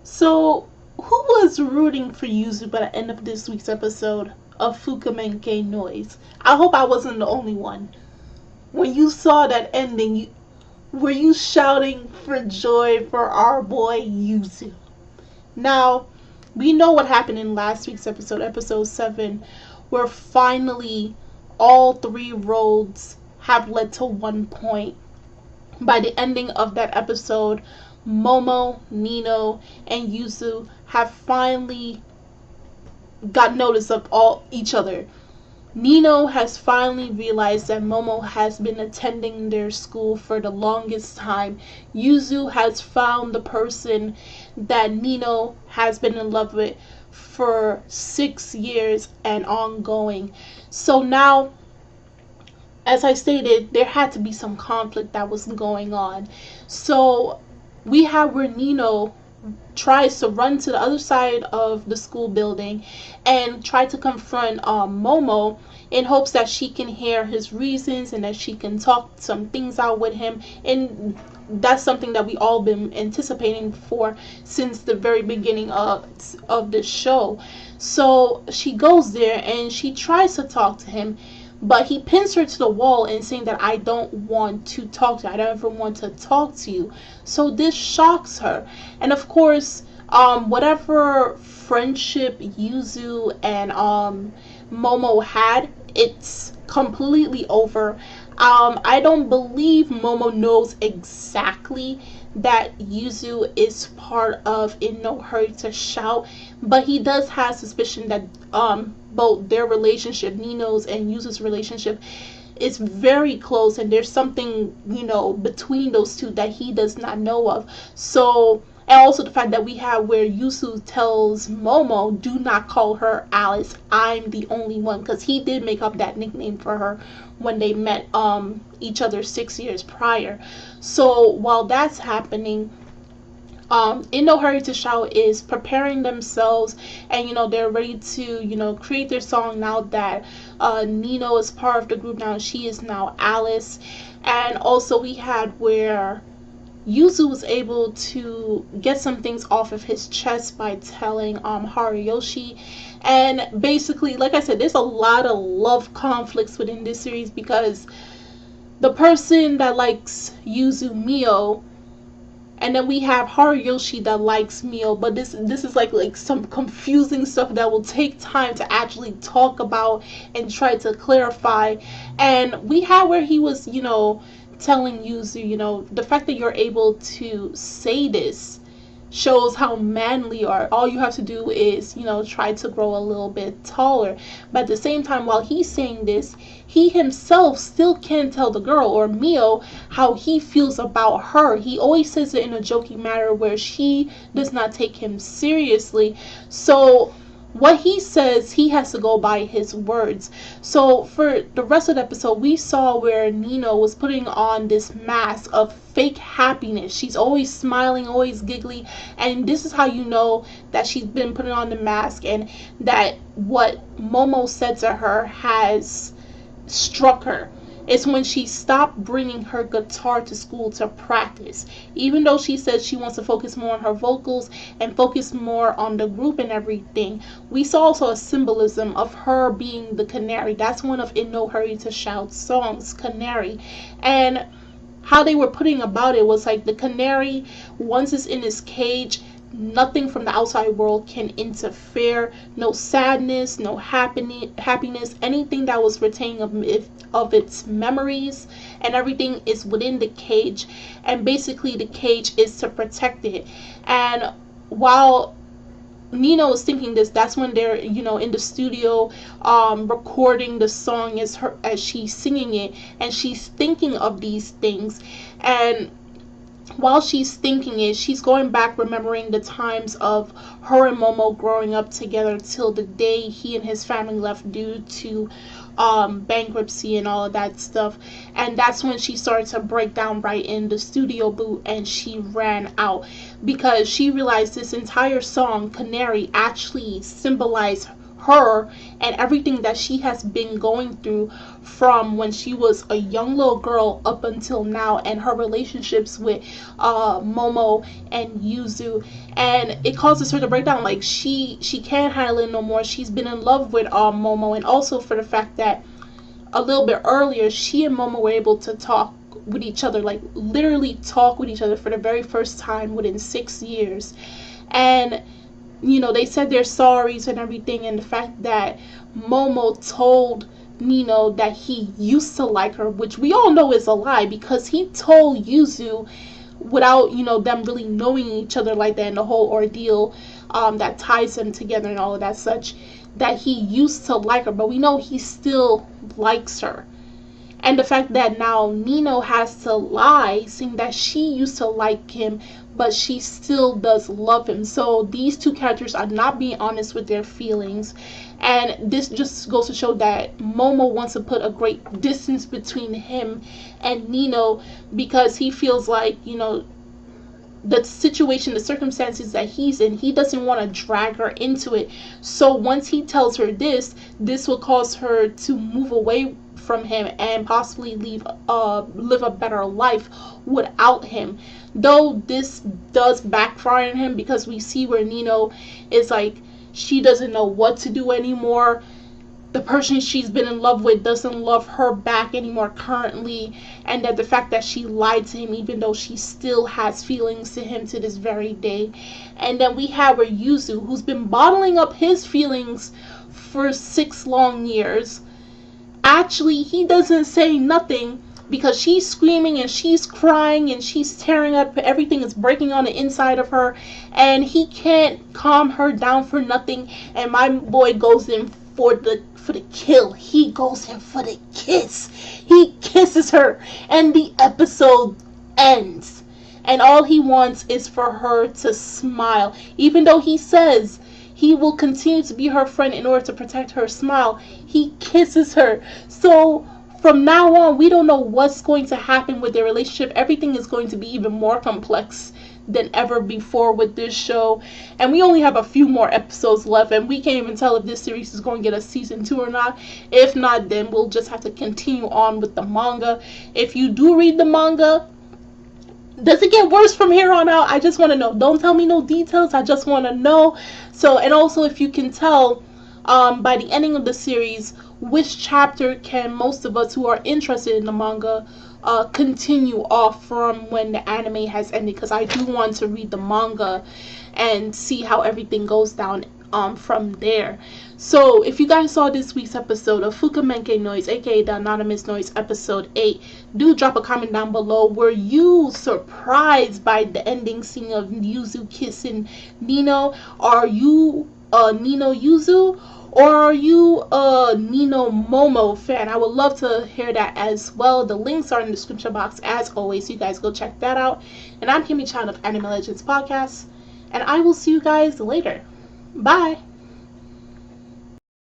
So, who was rooting for Yuzu by the end of this week's episode of Fukumenkei Noise? I hope I wasn't the only one. When you saw that ending, were you shouting for joy for our boy Yuzu? Now, we know what happened in last week's episode, episode 7, where finally all three roads have led to one point. By the ending of that episode, Momo, Nino, and Yuzu have finally got notice of all each other. Nino has finally realized that Momo has been attending their school for the longest time. Yuzu has found the person that Nino has been in love with for 6 years and ongoing. So now, as I stated, there had to be some conflict that was going on. So we have where Nino tries to run to the other side of the school building and try to confront Momo in hopes that she can hear his reasons and that she can talk some things out with him. And that's something that we all been anticipating for since the very beginning of this show. So she goes there and she tries to talk to him, but he pins her to the wall and saying that I don't want to talk to you. I don't ever want to talk to you. So this shocks her. And of course, whatever friendship Yuzu and Momo had, it's completely over. I don't believe Momo knows exactly that Yuzu is part of In No Hurry to Shout, but he does have suspicion that both their relationship, Nino's and Yuzu's relationship, is very close, and there's something, between those two that he does not know of. So, and also the fact that we have where Yuzu tells Momo, do not call her Alice, I'm the only one, because he did make up that nickname for her when they met each other 6 years prior. So while that's happening, In No Hurry to Shout is preparing themselves, and they're ready to create their song now that Nino is part of the group. Now she is now Alice. And also we had where Yuzu was able to get some things off of his chest by telling Hariyoshi. And basically, like I said, there's a lot of love conflicts within this series, because the person that likes Yuzu, Mio, and then we have Hariyoshi that likes Mio, but this is like some confusing stuff that will take time to actually talk about and try to clarify. And we had where he was, telling Yuzu, the fact that you're able to say this shows how manly you are. All you have to do is, try to grow a little bit taller. But at the same time, while he's saying this, he himself still can't tell the girl, or Mio, how he feels about her. He always says it in a joking manner where she does not take him seriously. So what he says, he has to go by his words. So for the rest of the episode, we saw where Nino was putting on this mask of fake happiness. She's always smiling, always giggly, and this is how you know that she's been putting on the mask, and that what Momo said to her has struck her. It's when she stopped bringing her guitar to school to practice. Even though she says she wants to focus more on her vocals and focus more on the group and everything, we saw also a symbolism of her being the canary. That's one of In No Hurry to Shout songs, Canary. And how they were putting about it was like the canary, once it's in its cage, nothing from the outside world can interfere. No sadness, no happiness, anything that was retaining of its memories and everything is within the cage. And basically the cage is to protect it. And while Nino is thinking this, that's when they're in the studio recording the song as she's singing it, and she's thinking of these things. And while she's thinking it, she's going back, remembering the times of her and Momo growing up together till the day he and his family left due to bankruptcy and all of that stuff. And that's when she started to break down right in the studio booth, and she ran out because she realized this entire song, Canary, actually symbolized her and everything that she has been going through from when she was a young little girl up until now, and her relationships with Momo and Yuzu, and it causes her to break down. Like she can't handle it no more. She's been in love with Momo, and also for the fact that a little bit earlier she and Momo were able to talk with each other, like literally talk with each other for the very first time within 6 years. And you know, they said their sorries and everything, and the fact that Momo told Nino that he used to like her, which we all know is a lie, because he told Yuzu without, you know, them really knowing each other like that, and the whole ordeal that ties them together and all of that such, that he used to like her, but we know he still likes her. And the fact that now Nino has to lie, saying that she used to like him, but she still does love him. So these two characters are not being honest with their feelings. And this just goes to show that Momo wants to put a great distance between him and Nino, because he feels like, you know, the situation, the circumstances that he's in, he doesn't want to drag her into it. So once he tells her this will cause her to move away from him and possibly live a better life without him. Though this does backfire on him, because we see where Nino is like, she doesn't know what to do anymore. The person she's been in love with doesn't love her back anymore currently, and that the fact that she lied to him, even though she still has feelings to him to this very day. And then we have where Yuzu, who's been bottling up his feelings for 6 long years, actually he doesn't say nothing, because she's screaming and she's crying and she's tearing up, everything is breaking on the inside of her, and he can't calm her down for nothing. And my boy goes in for the kill. He goes in for the kiss. He kisses her, and the episode ends. And all he wants is for her to smile, even though he says he will continue to be her friend in order to protect her smile. He kisses her. So from now on, we don't know what's going to happen with their relationship. Everything is going to be even more complex than ever before with this show. And we only have a few more episodes left, and we can't even tell if this series is going to get a season 2 or not. If not, then we'll just have to continue on with the manga. If you do read the manga, does it get worse from here on out? I just want to know. Don't tell me no details. I just want to know. So, and also if you can tell by the ending of the series, which chapter can most of us who are interested in the manga continue off from when the anime has ended, because I do want to read the manga and see how everything goes down from there. So if you guys saw this week's episode of Fukumenkei Noise, aka the Anonymous Noise, episode 8, do drop a comment down below. Were you surprised by the ending scene of Yuzu kissing Nino? Are you a Nino Yuzu, or are you a Nino Momo fan? I would love to hear that as well. The links are in the description box as always, so you guys go check that out. And I'm Kimmy Chan of Anime Legends Podcast, and I will see you guys later. Bye!